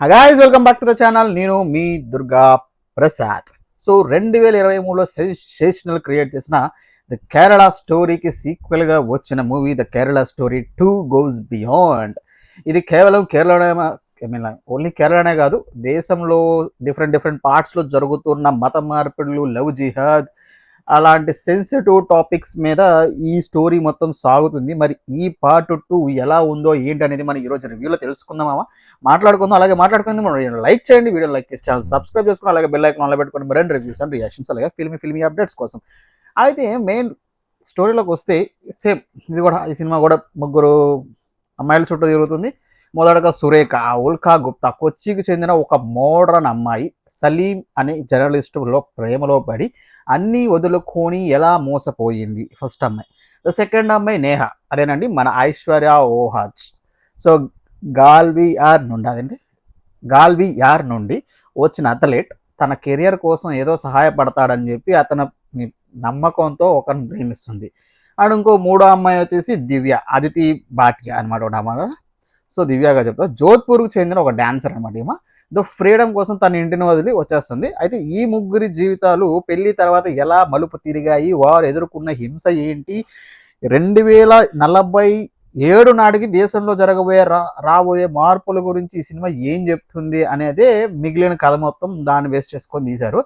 Hi guys, welcome back to the channel. నేను మీ Durga Prasad. So 2023లో సెన్సేషనల్ క్రియేట్ చేసిన ద కేరళ స్టోరీకి సీక్వెల్గా వచ్చిన movie the Kerala story 2 goes beyond. ఇది కేవలం కేరళ ఓన్లీ కేరళనే కాదు, దేశంలో డిఫరెంట్ పార్ట్స్లో జరుగుతున్న మత మార్పిడులు, లవ్ జిహాద్ అలాంటి సెన్సిటివ్ టాపిక్స్ మీద ఈ స్టోరీ మొత్తం సాగుతుంది. మరి ఈ పార్ట్ 2 ఎలా ఉందో ఏంటి అనేది మనం ఈరోజు రివ్యూలో తెలుసుకుందామా, మాట్లాడుకుందాం. అలాగే మాట్లాడుకుందాం, మనం లైక్ చేయండి, వీడియో లైక్ చేసి ఛానల్ సబ్స్క్రైబ్ చేసుకుని అలాగే బెల్ ఐకాన్ ఆన్లో పెట్టుకొని మరిన్ని రివ్యూస్ అండ్ రియాక్షన్స్ అలాగే ఫిల్మీ అప్డేట్స్ కోసం. అయితే మెయిన్ స్టోరీలోకి వస్తే సేమ్ ఇది కూడా, ఈ సినిమా కూడా ముగ్గురు అమ్మాయిల చుట్టూ తిరుగుతుంది. మొదటగా సురేఖ ఉల్కా గుప్తా, కొచ్చికి చెందిన ఒక మోడ్రన్ అమ్మాయి సలీం అనే జర్నలిస్టులో ప్రేమలో పడి అన్నీ వదులుకొని ఎలా మోసపోయింది ఫస్ట్ అమ్మాయి. ద సెకండ్ అమ్మాయి నేహ, అదేనండి మన ఐశ్వర్య ఓహాజ్. సో గాల్వియార్ నుండి వచ్చిన అథ్లెట్ తన కెరియర్ కోసం ఏదో సహాయపడతాడని చెప్పి అతని నమ్మకంతో ఒకరిని ప్రేమిస్తుంది. అండ్ ఇంకో మూడో అమ్మాయి వచ్చేసి దివ్య, అదితి భాటియా అనమాట ఒక అమ్మాయి. సో దివ్యగా చెప్తా, జోధ్పూర్కు చెందిన ఒక డాన్సర్ అనమాట. ఈమె దో ఫ్రీడమ్ కోసం తన ఇంటిని వదిలి వచ్చేస్తుంది. అయితే ఈ ముగ్గురి జీవితాలు పెళ్లి తర్వాత ఎలా మలుపు తిరిగాయి, వారు ఎదుర్కొన్న హింస ఏంటి, 2047 నాటికి దేశంలో రాబోయే మార్పుల గురించి ఈ సినిమా ఏం చెప్తుంది అనేదే మిగిలిన కథ మొత్తం దాన్ని బేస్ చేసుకొని తీశారు.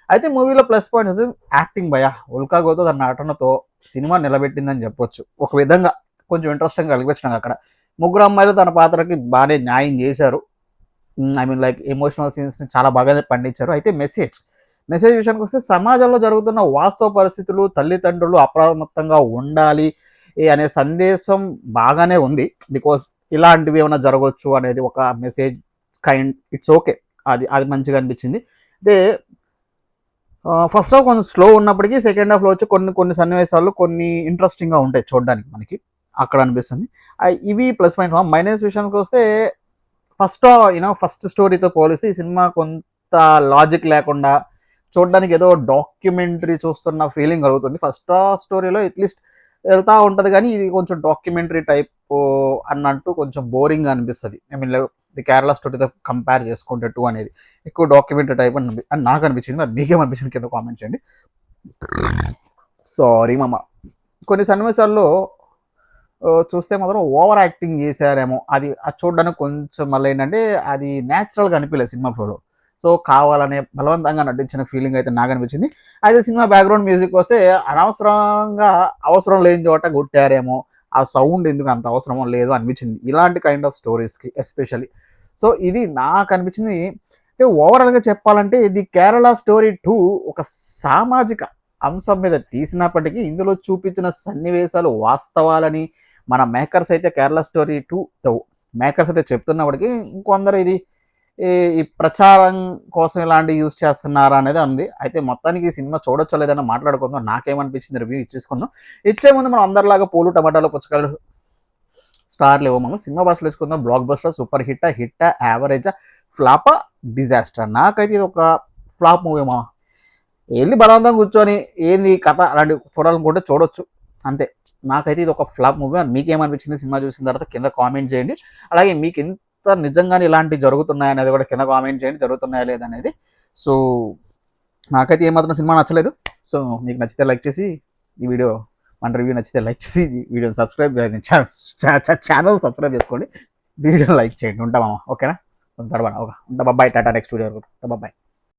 అయితే మూవీలో ప్లస్ పాయింట్ అయితే యాక్టింగ్ భయ ఉల్కా గోతో తన నటనతో సినిమా నిలబెట్టిందని చెప్పొచ్చు. ఒక విధంగా కొంచెం ఇంట్రెస్టింగ్ కలిగించినాక అక్కడ ముగ్గురు అమ్మాయిలు తన పాత్రకి బాగానే న్యాయం చేశారు. లైక్ ఎమోషనల్ సీన్స్ని చాలా బాగానే పండించారు. అయితే మెసేజ్ విషయానికి వస్తే సమాజంలో జరుగుతున్న వాస్తవ పరిస్థితులు, తల్లిదండ్రులు అప్రమత్తంగా ఉండాలి అనే సందేశం బాగానే ఉంది. బికాస్ ఇలాంటివి ఏమైనా జరగవచ్చు అనేది ఒక మెసేజ్ ఇట్స్ ఓకే, అది మంచిగా అనిపించింది. అయితే ఫస్ట్ హాఫ్ కొంచెం స్లో ఉన్నప్పటికీ సెకండ్ హాఫ్లో వచ్చి కొన్ని సన్నివేశాలు కొన్ని ఇంట్రెస్టింగ్గా ఉంటాయి చూడడానికి, మనకి అక్కడ అనిపిస్తుంది. ఇవి ప్లస్ పాయింట్. మైనస్ విషయానికి వస్తే ఫస్ట్ స్టోరీతో పోలిస్తే ఈ సినిమా కొంత లాజిక్ లేకుండా చూడడానికి ఏదో డాక్యుమెంటరీ చూస్తున్న ఫీలింగ్ కలుగుతుంది. ఫస్ట్ స్టోరీలో అట్లీస్ట్ వెళ్తూ ఉంటుంది, కానీ ఇది కొంచెం డాక్యుమెంటరీ టైప్ అన్నట్టు కొంచెం బోరింగ్ అనిపిస్తుంది. ది కేరళ స్టోరీతో కంపేర్ చేసుకుంటే 2 అనేది ఎక్కువ డాక్యుమెంటరీ టైప్ అని నాకు అనిపించింది. మరి మీకేమనిపించింది కింద కామెంట్ చేయండి. సారీ మామ, కొన్ని సన్నివేశాల్లో చూస్తే మాత్రం ఓవర్ యాక్టింగ్ చేశారేమో, అది చూడడానికి కొంచెం మళ్ళీ ఏంటంటే అది న్యాచురల్గా అనిపించలేదు సినిమా ఫ్లోలో. సో కావాలనే బలవంతంగా నటించిన ఫీలింగ్ అయితే నాకు అనిపించింది. అయితే సినిమా బ్యాక్గ్రౌండ్ మ్యూజిక్ వస్తే అనవసరంగా అవసరం లేని చోట కొట్టారేమో, ఆ సౌండ్ ఎందుకు అంత అవసరమో లేదో అనిపించింది ఇలాంటి కైండ్ ఆఫ్ స్టోరీస్కి ఎస్పెషల్లీ. సో ఇది నాకు అనిపించింది. అయితే ఓవరాల్గా చెప్పాలంటే ఇది కేరళ స్టోరీ 2 ఒక సామాజిక అంశం మీద తీసినప్పటికీ ఇందులో చూపించిన సన్నివేశాలు వాస్తవాలని మన మేకర్స్ అయితే కేరళ స్టోరీ 2 మేకర్స్ అయితే చెప్తున్నప్పటికీ ఇంకొందరు ఇది ఈ ప్రచారం కోసం ఇలాంటివి యూజ్ చేస్తున్నారా అనేది ఉంది. అయితే మొత్తానికి ఈ సినిమా చూడొచ్చో లేదన్నా మాట్లాడుకుందాం. నాకేమనిపించింది రివ్యూ ఇచ్చేసుకుందాం. ఇచ్చే ముందు మనం అందరిలాగా పూలు టమాటాలు పుచ్చకాయలు స్టార్లు ఇవ్వమో సినిమా భాషలో వేసుకుందాం. బ్లాక్ బస్టర్, సూపర్ హిట్టా, యావరేజా, ఫ్లాపా, డిజాస్టర్. నాకైతే ఇది ఒక ఫ్లాప్ మూవీ మా. వెళ్ళి బలవంతం కూర్చొని ఏంది కథ అలాంటివి చూడాలనుకుంటే చూడొచ్చు అంతే. నాకైతే ఇది ఒక ఫ్లాప్ మూవీ. మీకేమనిపించింది సినిమా చూసిన తర్వాత కింద కామెంట్ చేయండి. అలాగే మీకు ఎంత నిజంగానే ఇలాంటివి జరుగుతున్నాయనేది కూడా కింద కామెంట్ చేయండి, జరుగుతున్నాయా లేదనేది. సో నాకైతే ఏమాత్రం సినిమా నచ్చలేదు. సో మీకు నచ్చితే లైక్ చేసి ఈ వీడియో, మన రివ్యూ నచ్చితే లైక్ చేసి వీడియోని సబ్స్క్రైబ్ ఛానల్ సబ్స్క్రైబ్ చేసుకోండి, వీడియో లైక్ చేయండి. ఉంటామా ఓకేనా? ఉంటా బాబాయ్, టాటా, నెక్స్ట్ వీడియో బాబాయ్.